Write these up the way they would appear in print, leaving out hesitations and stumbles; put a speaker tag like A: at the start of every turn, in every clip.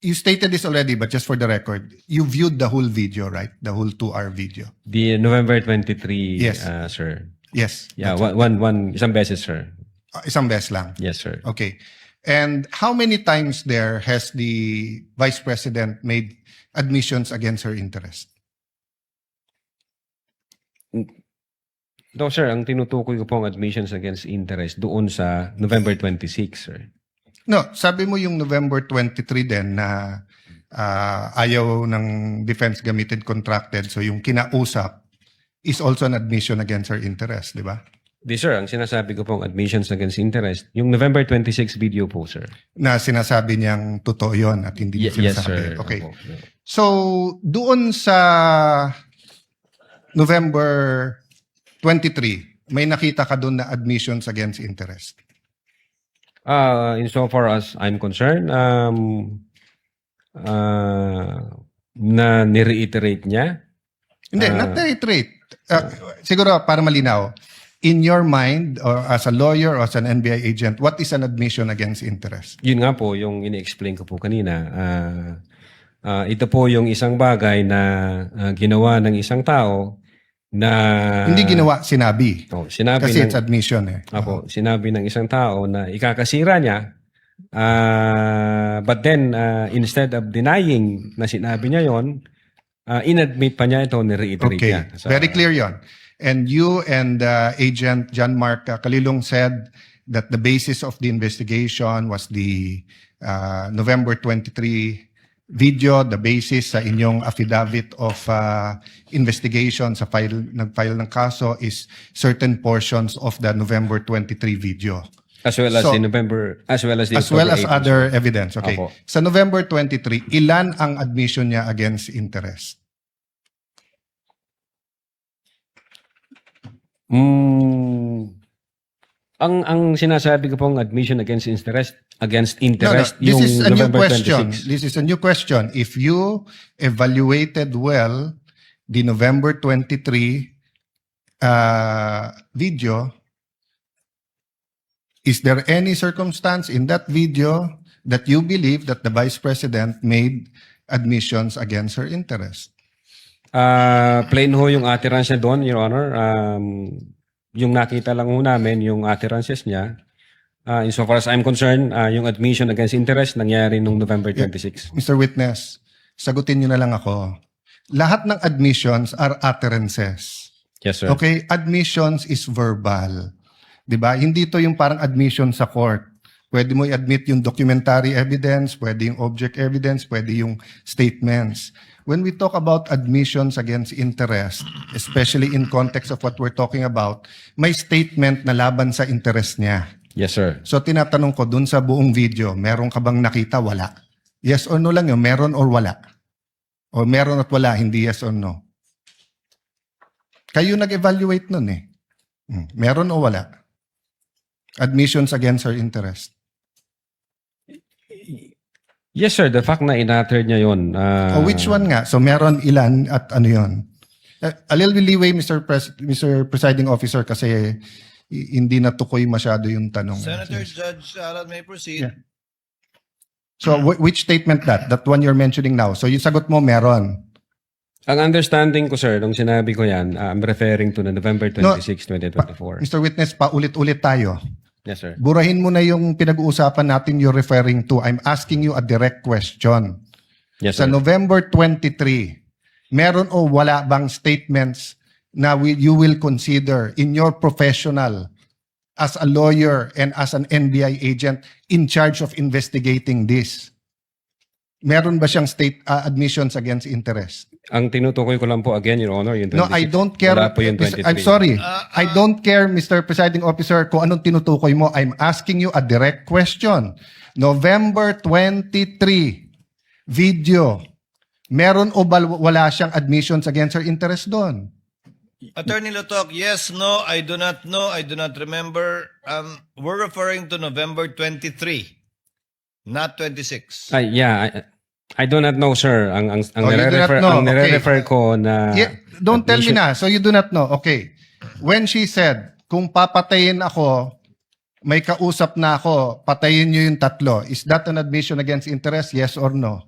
A: You stated this already, but just for the record, you viewed the whole video, right? The whole 2-hour video.
B: The November 23,
A: Yes.
B: Sir.
A: Yes.
B: Yeah,
A: that's
B: isang beses, sir.
A: isang beses lang.
B: Yes, sir.
A: Okay. And how many times there has the Vice President made admissions against her interest?
B: No, sir, ang tinutukoy ko po ang admissions against interest doon sa November 26, sir.
A: No, sabi mo yung November 23 din na ayaw ng defense gamitin contracted, so yung kinausap is also an admission against her interest, di ba?
B: Di, sir, ang sinasabi ko po ang admissions against interest, yung November 26 video po, sir.
A: Na sinasabi niyang totoo yon at hindi niya
B: Yes,
A: sinasabi.
B: sir.
A: Okay.
B: Opo.
A: So, doon sa November 23, may nakita ka doon na admissions against interest?
B: Insofar as I'm concerned, na nireiterate niya.
A: Hindi, not reiterate. Siguro, para malinaw, in your mind, or as a lawyer or as an NBI agent, what is an admission against interest?
B: Yun nga po, yung ini-explain ko po kanina. Ito po yung isang bagay na ginawa ng isang tao na...
A: Hindi ginawa, sinabi.
B: Sinabi
A: Kasi
B: ng,
A: it's admission eh.
B: Apo, sinabi ng isang tao na ikakasira niya, but then instead of denying na sinabi niya yon, inadmit pa niya ito, ni-reiterate
A: Okay,
B: niya.
A: very clear yon. And you and Agent John Mark Kalilong said that the basis of the investigation was the November 23 video, the basis sa inyong affidavit of investigation sa nag-file ng kaso is certain portions of the November 23 video.
B: As well as the November, as well as the
A: As well
B: October
A: as
B: 8,
A: other evidence. Okay.
B: Opo.
A: Sa November 23, ilan ang admission niya against interest?
B: Ang sinasabi ko pong admission against interest
A: This
B: yung
A: is a new
B: November
A: question.
B: 26.
A: This is a new question. If you evaluated well the November 23 video, is there any circumstance in that video that you believe that the Vice President made admissions against her interest?
B: Plain ho yung utterance niya doon, Your Honor. Yung nakita lang ho namin, yung utterances niya. Insofar as I'm concerned, yung admission against interest nangyari nung November 26.
A: Mr. Witness, sagutin niyo na lang ako. Lahat ng admissions are utterances.
B: Yes, sir.
A: Okay? Admissions is verbal. Diba? Hindi to yung parang admission sa court. Pwede mo i-admit yung documentary evidence, pwede yung object evidence, pwede yung statements. When we talk about admissions against interest, especially in context of what we're talking about, may statement na laban sa interest niya.
B: Yes, sir.
A: So tinatanong ko dun sa buong video, meron ka bang nakita? Wala. Yes or no lang yun, meron or wala. O meron at wala, hindi yes or no. Kayo nag-evaluate nun eh. Meron o wala? Admissions against her interest.
B: Yes, sir. The fact na in-utter niya yun.
A: Which one nga? So meron ilan at ano yun? A little leeway, Mr. Presiding Officer, kasi hindi natukoy masyado yung tanong.
C: Senator Judge Alan may proceed.
A: Yeah. So which statement that? That one you're mentioning now. So yung sagot mo, meron.
B: Ang understanding ko, sir, nung sinabi ko yan, I'm referring to the November 26, 2024.
A: Mr. Witness, paulit-ulit tayo.
B: Yes, sir.
A: Burahin mo na yung pinag-uusapan natin you're referring to. I'm asking you a direct question.
B: Yes,
A: Sa
B: sir.
A: November 23, meron o wala bang statements na you will consider in your professional as a lawyer and as an NBI agent in charge of investigating this? Meron ba siyang admissions against interest?
B: Ang tinutukoy ko lang po again, Your Honor, yung 26.
A: No, I don't care.
B: Wala po yung 23.
A: I'm sorry. I don't care, Mr. Presiding Officer, kung anong tinutukoy mo. I'm asking you a direct question. November 23 video. Meron o wala siyang admissions against her interest doon?
C: Attorney Lotok, yes, no, I do not know, I do not remember. We're referring to November 23, not 26.
B: I do not know, sir. Ang
A: you do not know.
B: ang nire-refer ko na...
A: Yeah, don't tell me na. So you do not know. Okay. When she said, kung papatayin ako, may kausap na ako, patayin niyo yung tatlo. Is that an admission against interest? Yes or no?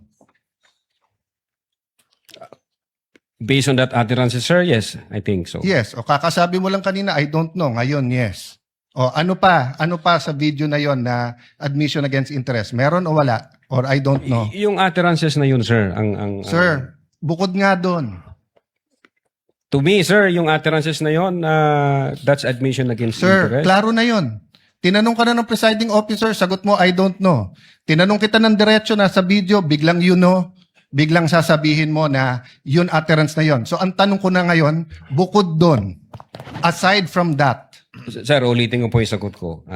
B: Based on that utterances, sir, yes, I think so.
A: Yes. O kakasabi mo lang kanina, I don't know. Ngayon, yes. O ano pa? Ano pa sa video na yon na admission against interest? Meron o wala? Or I don't know?
B: Yung utterances na yun, sir,
A: Sir, bukod nga doon.
B: to me, sir, yung utterances na yun, that's admission against
A: Sir,
B: interest.
A: klaro na yon. Tinanong ka na ng presiding officer, sagot mo, I don't know. Tinanong kita ng diretso na sa video, biglang you know, biglang sasabihin mo na yun utterance na yon. So ang tanong ko na ngayon, bukod doon, aside from that,
B: Sir, ulitin ko po yung sagot ko.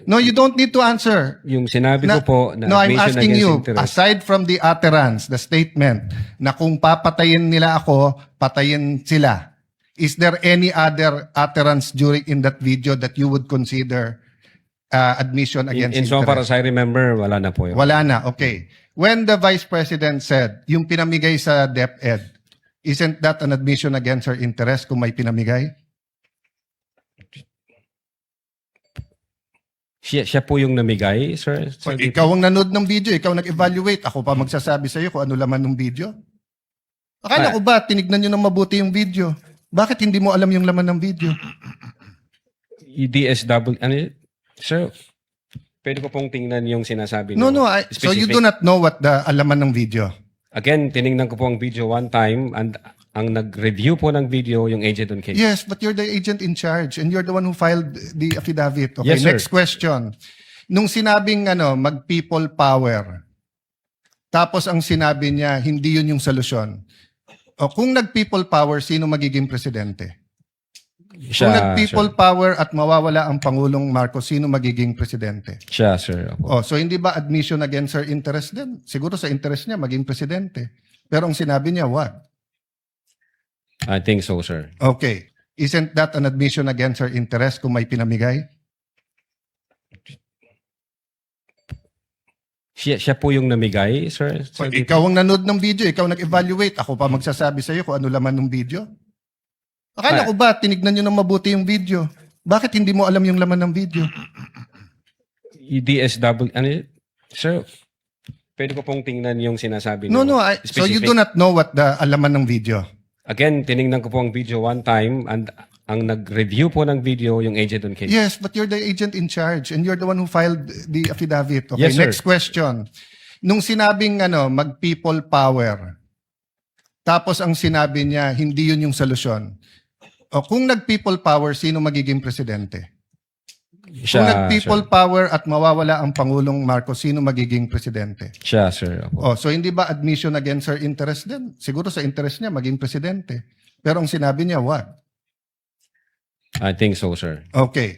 A: no, you don't need to answer.
B: Yung sinabi ko po na
A: no, I'm
B: admission
A: asking
B: against
A: you,
B: interest.
A: aside from the utterance, the statement, na kung papatayin nila ako, patayin sila, is there any other utterance during in that video that you would consider admission against
B: In so far
A: interest?
B: as I remember, wala na po yun.
A: Wala na, okay. When the Vice President said, yung pinamigay sa DepEd, isn't that an admission against her interest kung may pinamigay?
B: Siya po yung namigay, sir?
A: So, ikaw ang nanood ng video, ikaw nag-evaluate, ako pa magsasabi sa iyo kung ano laman ng video. Akala ko ba, tinignan nyo ng mabuti yung video? Bakit hindi mo alam yung laman ng video?
B: DSW, ano, sir, pwede ko pong tingnan yung sinasabi
A: No,
B: niyo.
A: no, so you do not know what the alaman ng video.
B: Again, tinignan ko po ang video one time and ang nag-review po ng video yung agent on case.
A: Yes, but you're the agent in charge and you're the one who filed the affidavit. Okay,
B: Yes, sir.
A: next question. Nung sinabing mag-people power, tapos ang sinabi niya, hindi yun yung solusyon. O kung nag-people power, sino magiging presidente? Kung nag-people power at mawawala ang Pangulong Marcos, sino magiging presidente?
B: Siya, sir. Opo.
A: Oh, so hindi ba admission against her interest din? Siguro sa interest niya maging presidente. Pero ang sinabi niya, what?
B: I think so, sir.
A: Okay. Isn't that an admission against her interest kung may pinamigay?
B: Siya po yung namigay, sir?
A: So, ikaw ang nanood ng video, ikaw nag-evaluate, ako pa magsasabi sa iyo kung ano laman ng video? Akala ko ba, tinignan nyo ng mabuti yung video? Bakit hindi mo alam yung laman ng video?
B: DSW, ano, sir, pwede ko pong tingnan yung sinasabi
A: No,
B: niyo.
A: no, so you do not know what the alaman ng video?
B: Again, tinignan ko po ang video one time and ang nag-review po ng video yung agent on case.
A: Yes, but you're the agent in charge and you're the one who filed the affidavit. Okay,
B: Yes, sir.
A: next question. Nung sinabing mag-people power, tapos ang sinabi niya, hindi yun yung solusyon. O kung nag-people power, sino magiging presidente? Kung nag-people power at mawawala ang Pangulong Marcos, sino magiging presidente?
B: Siya, sir. Opo.
A: Oh, so hindi ba admission against her interest din? Siguro sa interest niya maging presidente. Pero ang sinabi niya, what?
B: I think so, sir.
A: Okay.